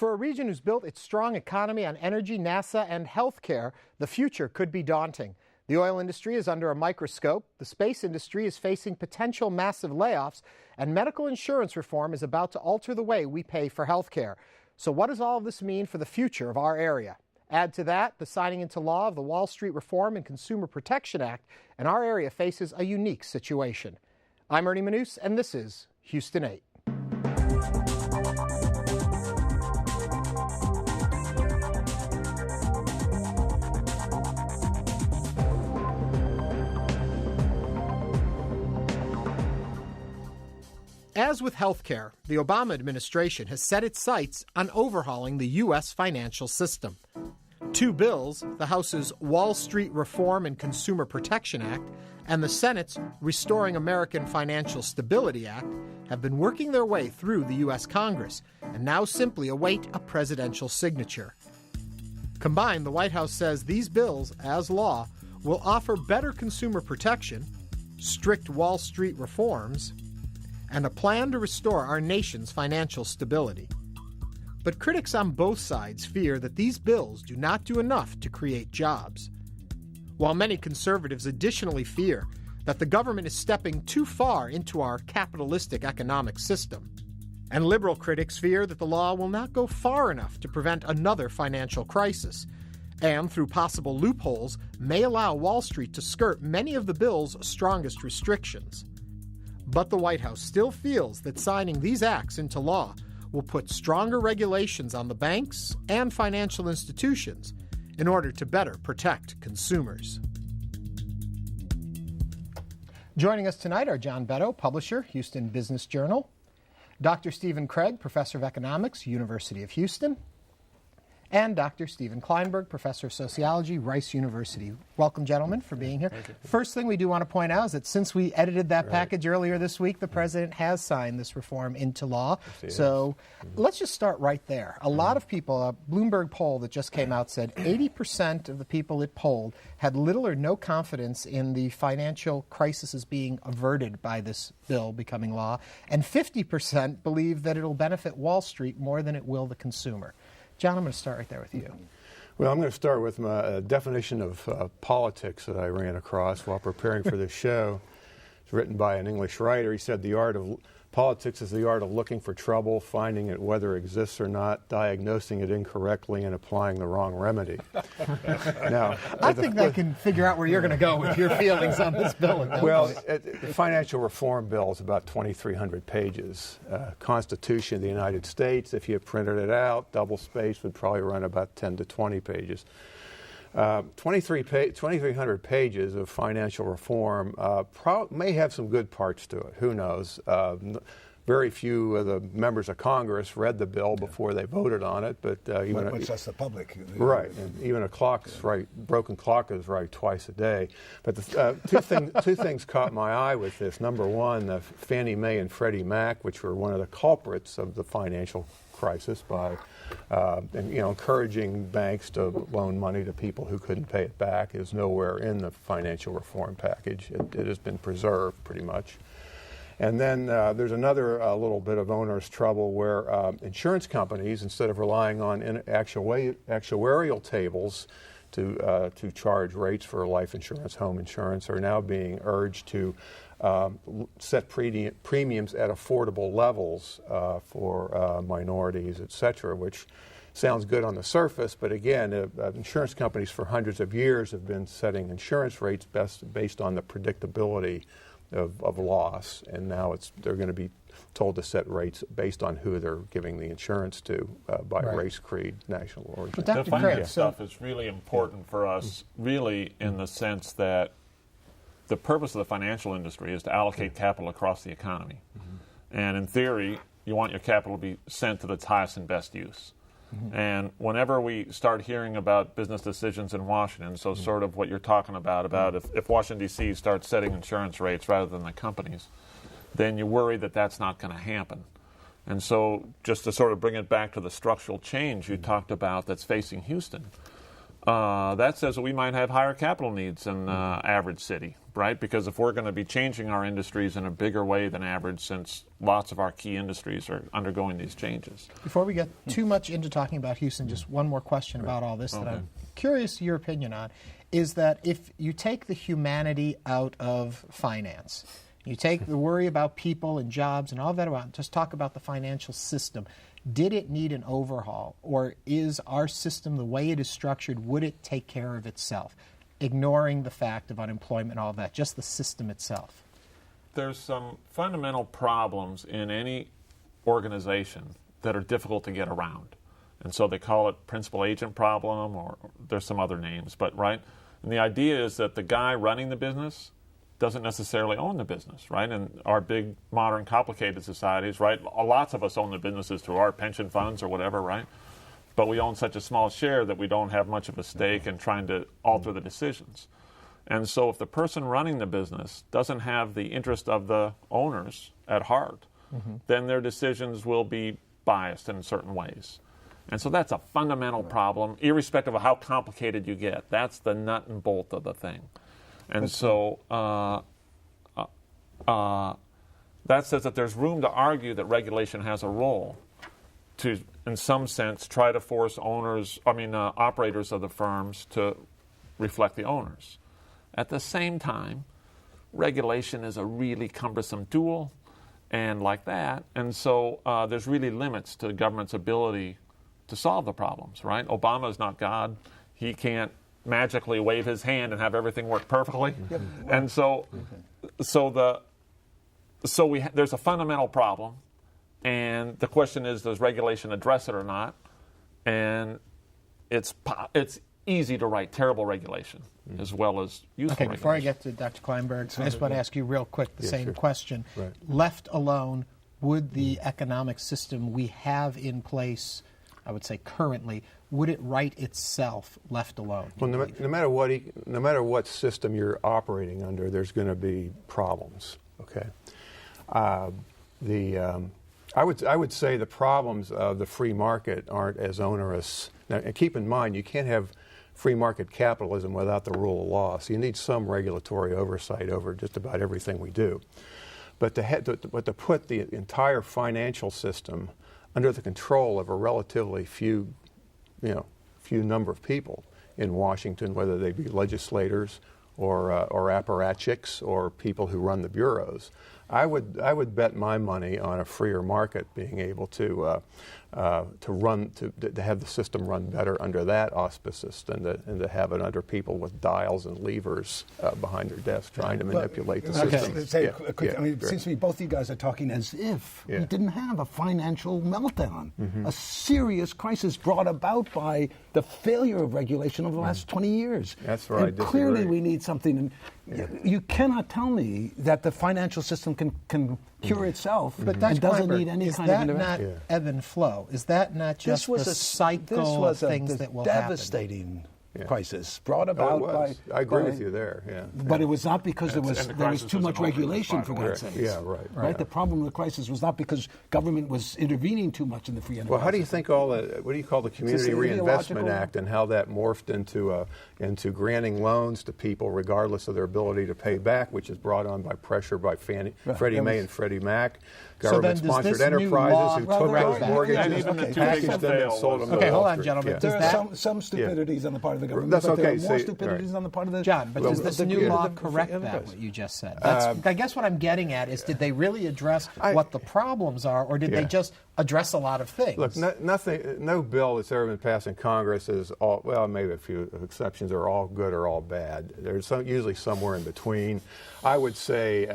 For a region who's built its strong economy on energy, NASA, and healthcare, the future could be daunting. The oil industry is under a microscope, the space industry is facing potential massive layoffs, and medical insurance reform is about to alter the way we pay for healthcare. So what does all of this mean for the future of our area? Add to that the signing into law of the Wall Street Reform and Consumer Protection Act, and our area faces a unique situation. I'm Ernie Manous, and this is Houston 8. As with healthcare, the Obama administration has set its sights on overhauling the U.S. financial system. Two bills, the House's Wall Street Reform and Consumer Protection Act and the Senate's Restoring American Financial Stability Act, have been working their way through the U.S. Congress and now simply await a presidential signature. Combined, the White House says these bills, as law, will offer better consumer protection, strict Wall Street reforms, and a plan to restore our nation's financial stability. But critics on both sides fear that these bills do not do enough to create jobs. While many conservatives additionally fear that the government is stepping too far into our capitalistic economic system. And liberal critics fear that the law will not go far enough to prevent another financial crisis, and through possible loopholes may allow Wall Street to skirt many of the bill's strongest restrictions. But the White House still feels that signing these acts into law will put stronger regulations on the banks and financial institutions in order to better protect consumers. Joining us tonight are John Beddow, publisher, Houston Business Journal, Dr. Stephen Craig, professor of economics, University of Houston, and Dr. Stephen Klineberg, professor of sociology, Rice University. Welcome, gentlemen, for being here. First thing we do want to point out is that since we edited that package earlier this week, the president has signed this reform into law. So let's just start right there. A lot of people, a Bloomberg poll that just came out said 80% of the people it polled had little or no confidence in the financial crisis being averted by this bill becoming law, and 50% believe that it'll benefit Wall Street more than it will the consumer. John, I'm going to start right there with you. Well, I'm going to start with my definition of politics that I ran across while preparing for this show. It's written by an English writer. He said the art of politics is the art of looking for trouble, finding it whether it exists or not, diagnosing it incorrectly, and applying the wrong remedy. Now, I think I can figure out where you're going to go with your feelings on this bill. Well, the financial reform bill is about 2,300 pages. Constitution of the United States, if you printed it out, double-spaced, would probably run about 10 to 20 pages. 2,300 pages of financial reform may have some good parts to it. Who knows? Very few of the members of Congress read the bill before they voted on it, but much less the public. Right, and even a clock's right. Broken clock is right twice a day. But the two things caught my eye with this. Number one, the Fannie Mae and Freddie Mac, which were one of the culprits of the financial crisis by encouraging banks to loan money to people who couldn't pay it back, is nowhere in the financial reform package. It has been preserved pretty much. And then there's another little bit of owner's trouble where insurance companies, instead of relying on actuarial tables to charge rates for life insurance, home insurance, are now being urged to set premiums at affordable levels for minorities, et cetera, which sounds good on the surface, but again, insurance companies for hundreds of years have been setting insurance rates based on the predictability of loss, and now they're going to be told to set rates based on who they're giving the insurance to by race, creed, national origin. The finance stuff is really important for us, really in the sense that the purpose of the financial industry is to allocate capital across the economy. And in theory, you want your capital to be sent to its highest and best use. And whenever we start hearing about business decisions in Washington, so sort of what you're talking about if Washington, D.C. starts setting insurance rates rather than the companies, then you worry that that's not going to happen. And so just to sort of bring it back to the structural change you talked about that's facing Houston, that says that we might have higher capital needs than average city, right? Because if we're going to be changing our industries in a bigger way than average, since lots of our key industries are undergoing these changes. Before we get too much into talking about Houston, just one more question about all this that I'm curious your opinion on, is that if you take the humanity out of finance, you take the worry about people and jobs and all that out, just talk about the financial system. Did it need an overhaul, or is our system, the way it is structured, would it take care of itself, ignoring the fact of unemployment and all that, just the system itself? There's some fundamental problems in any organization that are difficult to get around. And so they call it principal agent problem, or there's some other names, but right? And the idea is that the guy running the business doesn't necessarily own the business, right? And our big, modern, complicated societies, right? Lots of us own the businesses through our pension funds or whatever, right? But we own such a small share that we don't have much of a stake in trying to alter the decisions. And so if the person running the business doesn't have the interest of the owners at heart, then their decisions will be biased in certain ways. And so that's a fundamental problem, irrespective of how complicated you get. That's the nut and bolt of the thing. And so that says that there's room to argue that regulation has a role to, in some sense, try to force operators of the firms to reflect the owners. At the same time, regulation is a really cumbersome tool, and like that, and so there's really limits to the government's ability to solve the problems, right? Obama is not God. He can't magically wave his hand and have everything work perfectly. Yep. And there's a fundamental problem, and the question is, does regulation address it or not? And it's easy to write terrible regulation as well as useful regulation. Before I get to Dr. Klineberg, I just want to ask you real quick the same question. Right. Left alone, would the economic system we have in place, I would say currently, would it right itself left alone? Well, no matter what system you're operating under, there's going to be problems. Okay, I would say the problems of the free market aren't as onerous. Now, and keep in mind, you can't have free market capitalism without the rule of law. So you need some regulatory oversight over just about everything we do. But to put the entire financial system under the control of a relatively few number of people in Washington, whether they be legislators or apparatchiks or people who run the bureaus, I would bet my money on a freer market being able to have the system run better under that auspices than to have it under people with dials and levers behind their desk trying to manipulate the system. It seems to me both of you guys are talking as if we didn't have a financial meltdown, a serious crisis brought about by the failure of regulation over the last 20 years. That's where I disagree. Clearly we need something. You cannot tell me that the financial system can cure itself and doesn't need any kind of intervention. Is that not ebb and flow? Is that not just the cycle of things that will happen? This was a devastating crisis brought about by... I agree with you there, But it was not because there was too much regulation, for God's sake. Yeah, right. The problem with the crisis was not because government was intervening too much in the free enterprise. Well, how do you think what do you call the Community Reinvestment Act and how that morphed into granting loans to people regardless of their ability to pay back, which is brought on by pressure by Freddie Mae and Freddie Mac, government-sponsored enterprises who took those mortgages, packaged them and sold them to Wall Hold on, Street. gentlemen. There are some stupidities on the part of the government. That's but okay. there are more stupidities on the part of the... John, but does this new law correct that, what you just said? I guess what I'm getting at is, did they really address what the problems are, or did they just address a lot of things? Look, no bill that's ever been passed in Congress is all, well, maybe a few exceptions, are all good or all bad. There's usually somewhere in between. I would say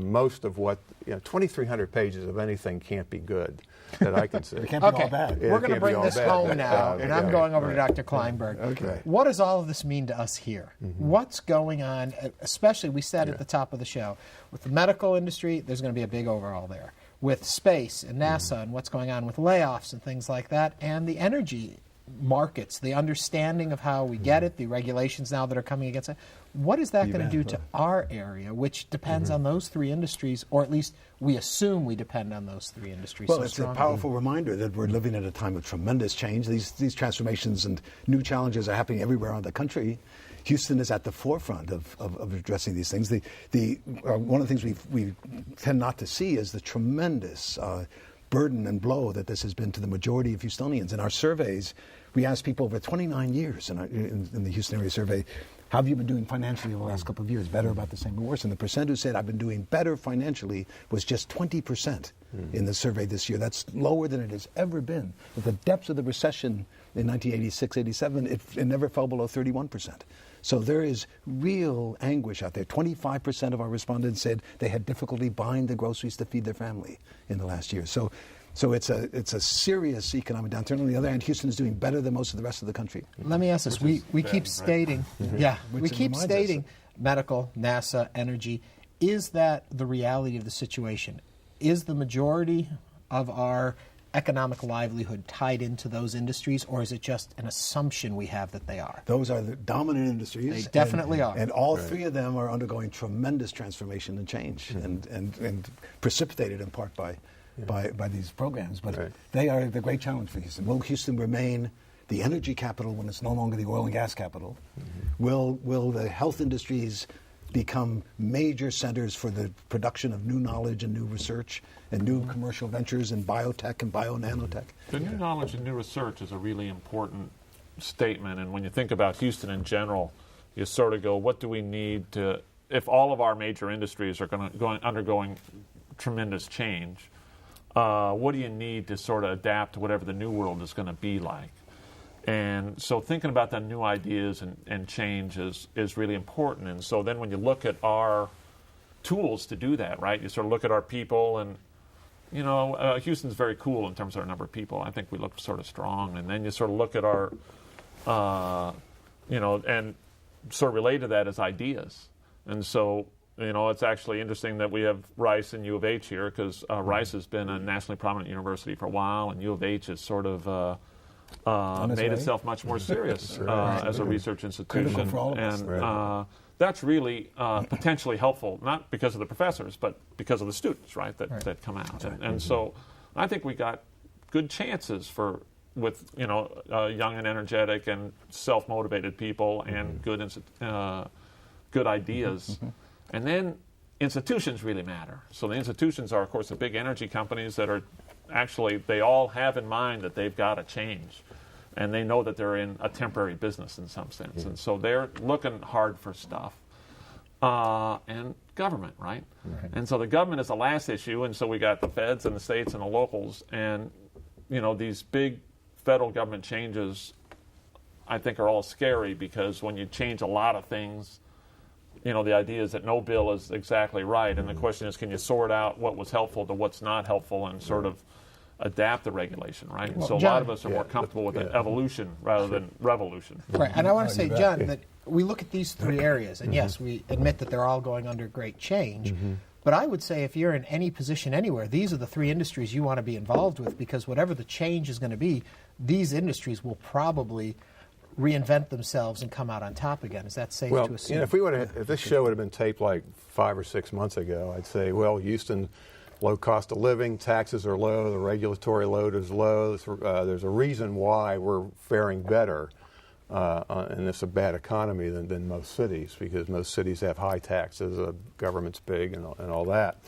most of what, 2,300 pages of anything can't be good that I can see. It can't be all bad. We're going to bring this home now, and I'm going over to Dr. Klineberg. Okay. What does all of this mean to us here? What's going on, especially, we said at the top of the show, with the medical industry, there's going to be a big overhaul there. With space and NASA and what's going on with layoffs and things like that, and the energy markets, the understanding of how we get it, the regulations now that are coming against it. What is that going to do to our area, which depends on those three industries, or at least we assume we depend on those three industries? Well, so it's strongly? a powerful reminder that we're living at a time of tremendous change. These transformations and new challenges are happening everywhere around the country. Houston is at the forefront of addressing these things. One of the things we tend not to see is the tremendous burden and blow that this has been to the majority of Houstonians. In our surveys, we asked people over 29 years in the Houston area survey, how have you been doing financially over the last couple of years? Better, about the same, or worse? And the percent who said, I've been doing better financially, was just 20% in the survey this year. That's lower than it has ever been. At the depths of the recession in 1986, 87, it never fell below 31%. So there is real anguish out there. 25% of our respondents said they had difficulty buying the groceries to feed their family in the last year. So it's a serious economic downturn. On the other hand, Houston is doing better than most of the rest of the country. Let me ask this. We keep stating, we keep stating medical, NASA, energy. Is that the reality of the situation? Is the majority of our economic livelihood tied into those industries, or is it just an assumption we have that they are? Those are the dominant industries. They definitely are. And all three of them are undergoing tremendous transformation and change, and precipitated in part by these programs. But they are the great challenge for Houston. Will Houston remain the energy capital when it's no longer the oil and gas capital? Will the health industries become major centers for the production of new knowledge and new research and new commercial ventures in biotech and bio-nanotech? The new knowledge and new research is a really important statement, and when you think about Houston in general, you sort of go, what do we need to, if all of our major industries are undergoing tremendous change, what do you need to sort of adapt to whatever the new world is going to be like? And so thinking about the new ideas and change is really important. And so then when you look at our tools to do that, right, you sort of look at our people, and, you know, Houston's very cool in terms of our number of people. I think we look sort of strong. And then you sort of look at our, and sort of relate to that as ideas. And so, you know, it's actually interesting that we have Rice and U of H here, because Rice has been a nationally prominent university for a while, and U of H is sort of made itself much more serious as a research institution. For all of us. And that's really potentially helpful, not because of the professors, but because of the students, right, that come out. And so I think we got good chances with young and energetic and self-motivated people and good ideas. And then institutions really matter. So the institutions are, of course, the big energy companies that are actually, they all have in mind that they've got to change. And they know that they're in a temporary business in some sense. And so they're looking hard for stuff. And government, right? And so the government is the last issue. And so we got the feds and the states and the locals. And, you know, these big federal government changes, I think, are all scary, because when you change a lot of things, you know, the idea is that no bill is exactly right. And the question is, can you sort out what was helpful to what's not helpful and sort of adapt the regulation, right? Well, so John, a lot of us are more comfortable with evolution rather than revolution. Right, and I want to say, John, that we look at these three areas, and yes, we admit that they're all going under great change, but I would say if you're in any position anywhere, these are the three industries you want to be involved with, because whatever the change is going to be, these industries will probably reinvent themselves and come out on top again. Is that safe to assume? You know, if this show would have been taped like 5 or 6 months ago, I'd say, well, Houston, low cost of living, taxes are low, the regulatory load is low. There's a reason why we're faring better in this bad economy than most cities, because most cities have high taxes, the government's big, and all that.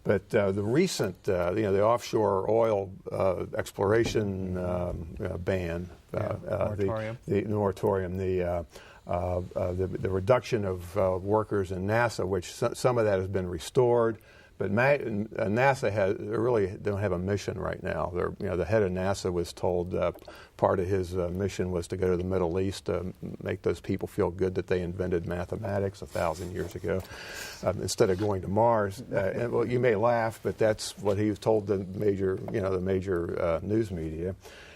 But the recent, the offshore oil exploration ban, the moratorium, the reduction of workers in NASA, which some of that has been restored. But NASA really don't have a mission right now. The head of NASA was told part of his mission was to go to the Middle East to make those people feel good that they invented mathematics 1,000 years ago, instead of going to Mars. And, well, you may laugh, but that's what he was told the major news media.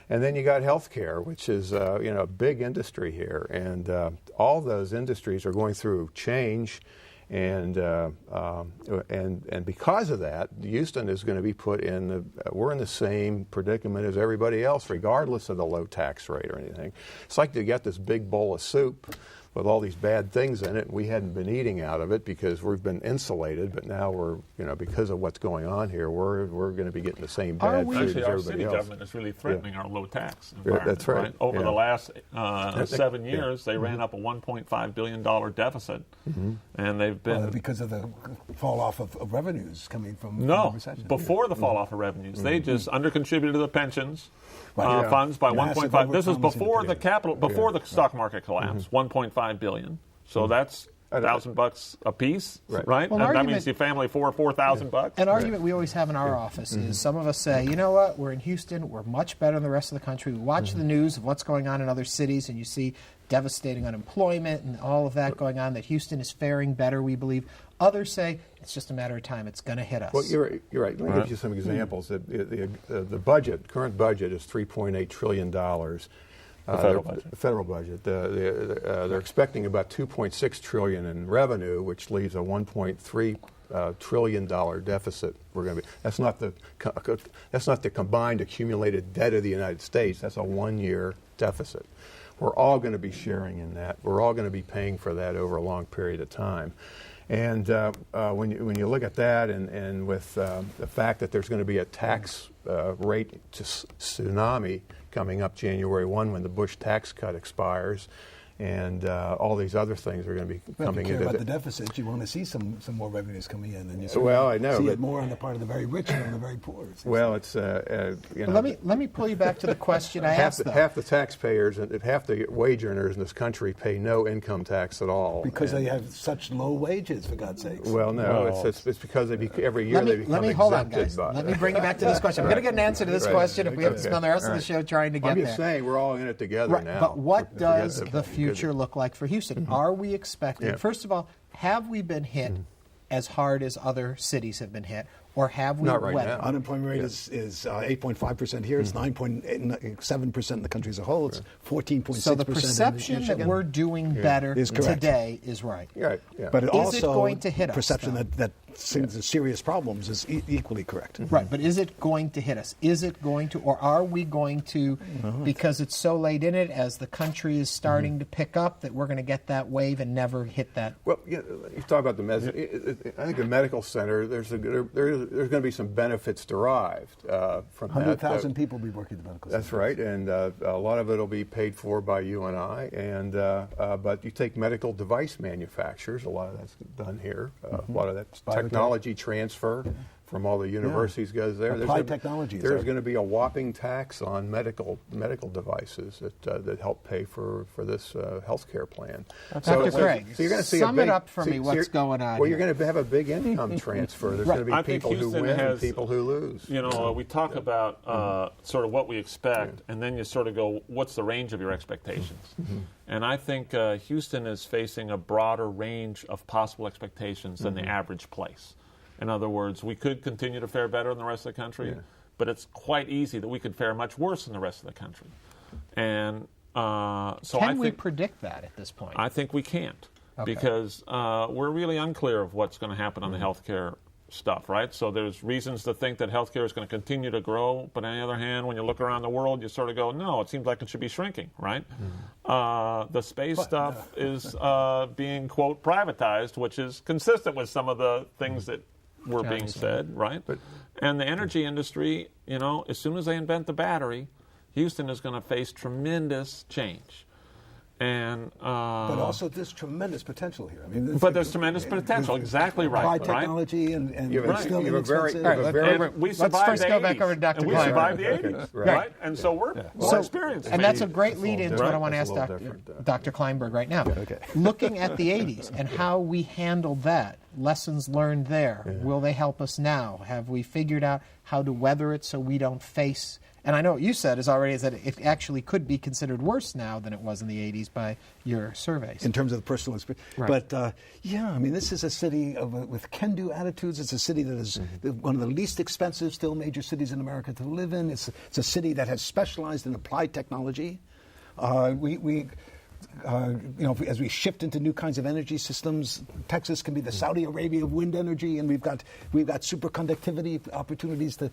And then you got healthcare, which is a big industry here, and all those industries are going through change. And because of that, Houston is going to be put in we're in the same predicament as everybody else, regardless of the low tax rate or anything. It's like you get this big bowl of soup with all these bad things in it, and we hadn't been eating out of it because we've been insulated, but now we're, because of what's going on here, we're going to be getting the same bad food as Actually, our everybody city else. government is really threatening our low tax environment. That's right. Over Yeah. the last 7 years, they ran up a $1.5 billion deficit, and they've been... because of the fall off of revenues coming from No, the recession. before the fall off of revenues. They just undercontributed to the pensions Right. funds by Massive 1.5. This is overpromising before the period. capital, before the stock market collapse, $1.5 billion. So that's $1,000 a piece, right? Well, and that means your family $4,000. An argument we always have in our office is some of us say, you know what, we're in Houston, we're much better than the rest of the country. We watch the news of what's going on in other cities, and you see devastating unemployment and all of that going on, that Houston is faring better, we believe. Others say it's just a matter of time. It's going to hit us. Well, you're right. Let me give you some examples. The budget, current budget, is $3.8 trillion. The federal budget. The federal budget. They're expecting about $2.6 trillion in revenue, which leaves a $1.3 trillion deficit. We're going to be. That's not the combined accumulated debt of the United States. That's a one-year deficit. We're all going to be sharing in that. We're all going to be paying for that over a long period of time. And when you look at that, and with the fact that there's going to be a tax rate tsunami coming up January 1 when the Bush tax cut expires, and all these other things are going to be coming into into the deficit. You want to see some more revenues coming in, and you I know, see but it more on the part of the very rich than on the very poor. Well, it's let me pull you back to the question I asked. Half the taxpayers and half the wage earners in this country pay no income tax at all because they have such low wages, for God's sakes. Well, no, it's because every year they become exempted. Hold on, guys. Let me bring you back to this question. I'm going to get an answer to this question if we have to spend the rest of the show trying to get there. I'm just saying we're all in it together now. But what does the future look like for Houston? Are we expecting, first of all, have we been hit as hard as other cities have been hit, or have we Not right weathered? now. Unemployment rate is 8.5% here. It's 9.7% in the country as a whole. It's 14.6%. So the perception that we're doing better today is right. Right. Yeah. But Is it going to hit us, perception though? that serious problems is equally correct. Right, but is it going to hit us? Is it going to, or are we going to, because it's so late in it, as the country is starting to pick up, that we're going to get that wave and never hit that? Well, you talk about I think the medical center, there's going to be some benefits derived from that. 100,000 people will be working at the medical center. That's right, and a lot of it will be paid for by you and I. And but you take medical device manufacturers, a lot of that's done here. A lot of that's technology transfer from all the universities goes there. Applied technology. There's going to be a whopping tax on medical devices that help pay for this healthcare plan. Dr. Craig, so you're going to see sum it up for me. What's going on? Well, you're going to have a big income transfer. There's going to be people who win and people who lose. We talk about sort of what we expect, and then you sort of go, what's the range of your expectations? And I think Houston is facing a broader range of possible expectations than the average place. In other words, we could continue to fare better than the rest of the country, but it's quite easy that we could fare much worse than the rest of the country. And Can we predict that at this point? I think we can't, because we're really unclear of what's going to happen on the healthcare stuff, right? So there's reasons to think that healthcare is going to continue to grow, but on the other hand, when you look around the world, you sort of go, no, it seems like it should be shrinking, right? The space stuff is being, quote, privatized, which is consistent with some of the things that were being said, right? And the energy industry, as soon as they invent the battery, Houston is going to face tremendous change. And but also there's tremendous potential here. There's tremendous potential. Exactly right. Applied technology and still inexpensive. We survived the 80s. Go back over to Dr. And we Klineberg. survived the 80s, right? And so we're experienced. And that's a great lead into what I want to ask Dr. Klineberg right now. Looking at the 80s and how we handled that, lessons learned there, will they help us now? Have we figured out how to weather it so we don't face... And I know what you said is that it actually could be considered worse now than it was in the 80s by your surveys. In terms of the personal experience. Right. But, this is a city with can-do attitudes. It's a city that is one of the least expensive still major cities in America to live in. It's a city that has specialized in applied technology. as we shift into new kinds of energy systems, Texas can be the Saudi Arabia of wind energy, and we've got superconductivity opportunities to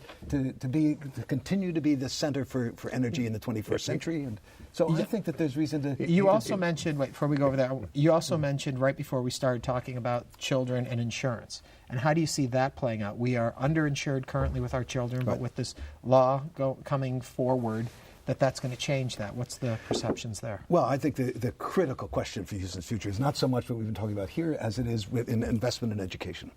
continue to be the center for energy in the 21st century. And so I think that there's reason to. You also mentioned, before we go over there, you also mentioned right before we started talking about children and insurance. And how do you see that playing out? We are underinsured currently with our children, but with this law coming forward, that's going to change that. What's the perceptions there? Well, I think the critical question for Houston's future is not so much what we've been talking about here as it is with investment in education.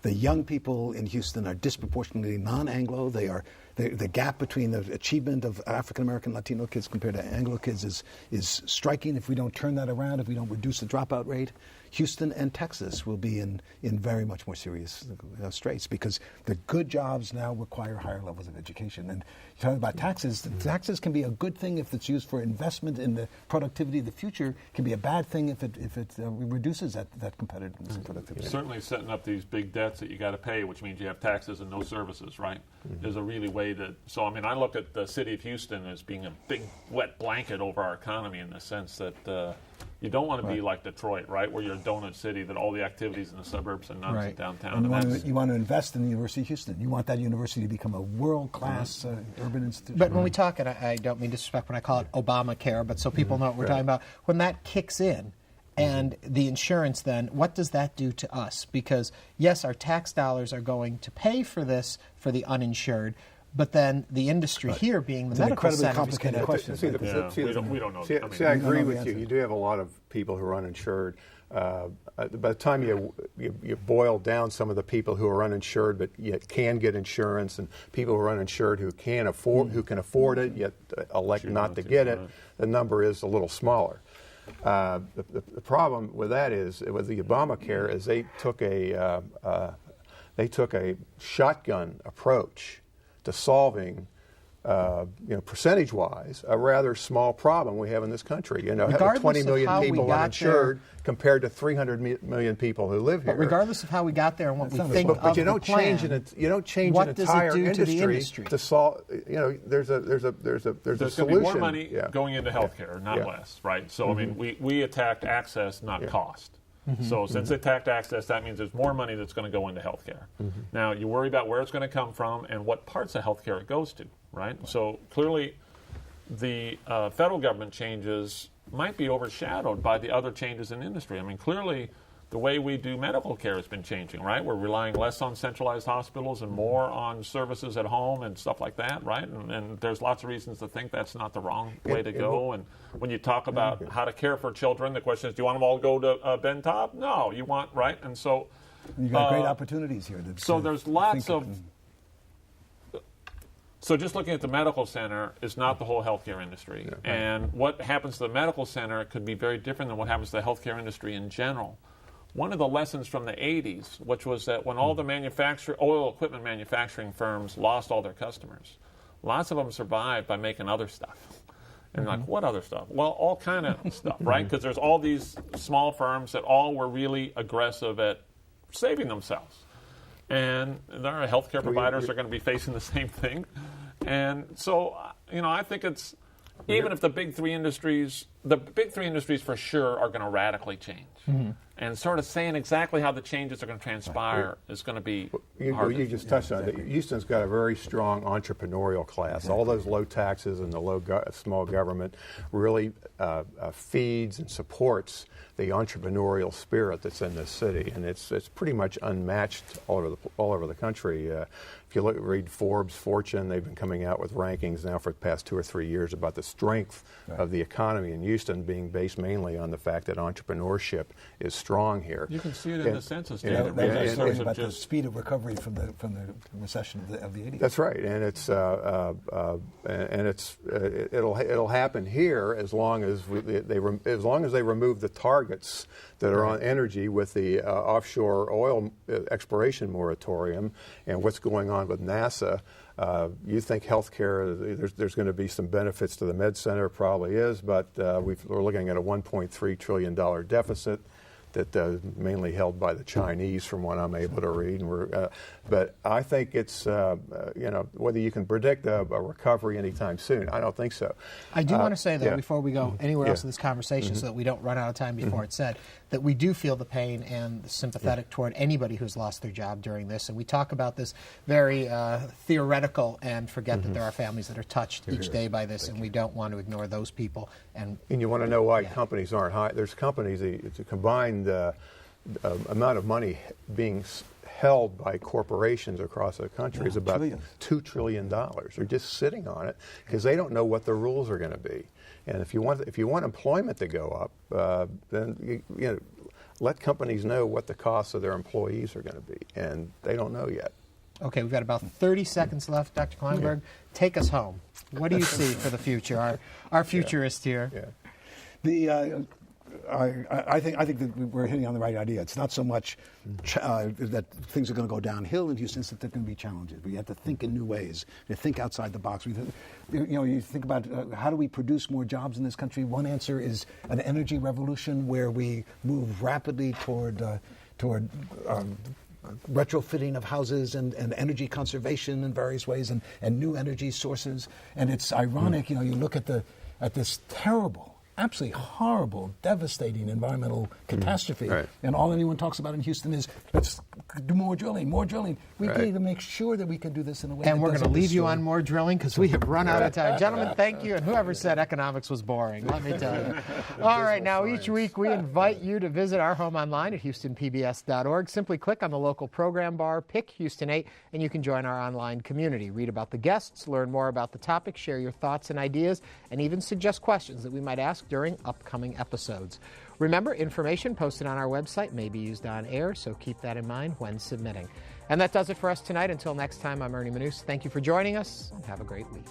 The young people in Houston are disproportionately non-Anglo. The gap between the achievement of African-American Latino kids compared to Anglo kids is striking if we don't turn that around, if we don't reduce the dropout rate. Houston and Texas will be in very much more serious straits because the good jobs now require higher levels of education. And you're talking about taxes. Taxes can be a good thing if it's used for investment in the productivity of the future. It can be a bad thing if it reduces that competitiveness and productivity. Certainly setting up these big debts that you got to pay, which means you have taxes and no services, right? Is a really way to. So, I look at the city of Houston as being a big wet blanket over our economy in the sense that you don't want to be like Detroit, right, where you're a donut city, that all the activities in the suburbs and none in downtown. And you want to invest in the University of Houston. You want that university to become a world-class urban institution. But when we talk, and I don't mean disrespect when I call it Obamacare, but so people know what we're talking about, when that kicks in, and the insurance then, what does that do to us? Because, yes, our tax dollars are going to pay for this for the uninsured, but then the industry here being the medical center is going to... Question. We don't know. I agree with you. You do have a lot of people who are uninsured. By the time you boil down some of the people who are uninsured but yet can get insurance, and people who are uninsured who can afford it yet elect not to get it, the number is a little smaller. The problem with that is with the Obamacare is they took a shotgun approach to solving, percentage-wise, a rather small problem we have in this country. Having 20 million people uninsured compared to 300 million people who live here. But regardless of how we got there and what we think of but you don't the plan, change an entire industry to solve. There's a solution. Going to be more money going into healthcare, not less, right? So we attacked access, not cost. So since they attacked access, that means there's more money that's going to go into healthcare. Now, you worry about where it's going to come from and what parts of healthcare it goes to, right? So clearly, the federal government changes might be overshadowed by the other changes in industry. Clearly, the way we do medical care has been changing, right? We're relying less on centralized hospitals and more on services at home and stuff like that, right? And there's lots of reasons to think that's not the wrong way to go. And when you talk about how to care for children, the question is, do you want them all to go to Ben Top? No, you want, right? And so... You've got great opportunities here. So there's lots of... So just looking at the medical center is not the whole healthcare industry. Yeah, right. And what happens to the medical center could be very different than what happens to the healthcare industry in general. One of the lessons from the 80s, which was that when all the oil equipment manufacturing firms lost all their customers, lots of them survived by making other stuff. And like, what other stuff? Well, all kind of stuff, right? Because there's all these small firms that all were really aggressive at saving themselves. And our healthcare providers are going to be facing the same thing. And so, I think it's, even if the big three industries for sure are going to radically change. And sort of saying exactly how the changes are going to transpire is going to be hard. You just touched on it. Houston's got a very strong entrepreneurial class. Exactly. All those low taxes and the small government really feeds and supports the entrepreneurial spirit that's in this city, and it's pretty much unmatched all over the country. If you read Forbes, Fortune, they've been coming out with rankings now for the past 2 or 3 years about the strength of the economy in Houston being based mainly on the fact that entrepreneurship is strong here. You can see it in the census data. About the speed of recovery from the recession of the 80s. That's right, and it'll happen here as long as they remove the targets that are on energy with the offshore oil exploration moratorium and what's going on with NASA. You think healthcare, there's going to be some benefits to the med center, probably is, but we're looking at a $1.3 trillion deficit. that mainly held by the Chinese, from what I'm able to read. And but I think it's whether you can predict a recovery anytime soon, I don't think so. I do want to say though, before we go anywhere else in this conversation, so that we don't run out of time before it's said, that we do feel the pain and sympathetic toward anybody who's lost their job during this, and we talk about this very theoretical and forget that there are families that are touched each day by this, and we don't want to ignore those people. And you want to know why companies aren't high? There's companies, it's a combined amount of money being held by corporations across the country is about $2 trillion. They're just sitting on it because they don't know what the rules are going to be. And if you want employment to go up, then let companies know what the costs of their employees are going to be, and they don't know yet. Okay, we've got about 30 seconds left. Dr. Klineberg, take us home. What do you see for the future? Our futurist here. Yeah. I think that we're hitting on the right idea. It's not so much that things are going to go downhill in Houston, it's that there are going to be challenges. We have to think in new ways, to think outside the box. You think about how do we produce more jobs in this country? One answer is an energy revolution where we move rapidly toward retrofitting of houses and energy conservation in various ways and new energy sources. And it's ironic, you look at this terrible, absolutely horrible, devastating environmental catastrophe. Right. And all anyone talks about in Houston is, let's do more drilling. We need to make sure that we can do this in a way and we're going to leave you on more drilling because we have run out of time. Gentlemen, thank you. And whoever said economics was boring, let me tell you. All right, now each week we invite you to visit our home online at HoustonPBS.org. Simply click on the local program bar, pick Houston 8, and you can join our online community. Read about the guests, learn more about the topic, share your thoughts and ideas, and even suggest questions that we might ask during upcoming episodes. Remember, information posted on our website may be used on air, so keep that in mind when submitting. And that does it for us tonight. Until next time, I'm Ernie Manous. Thank you for joining us, and have a great week.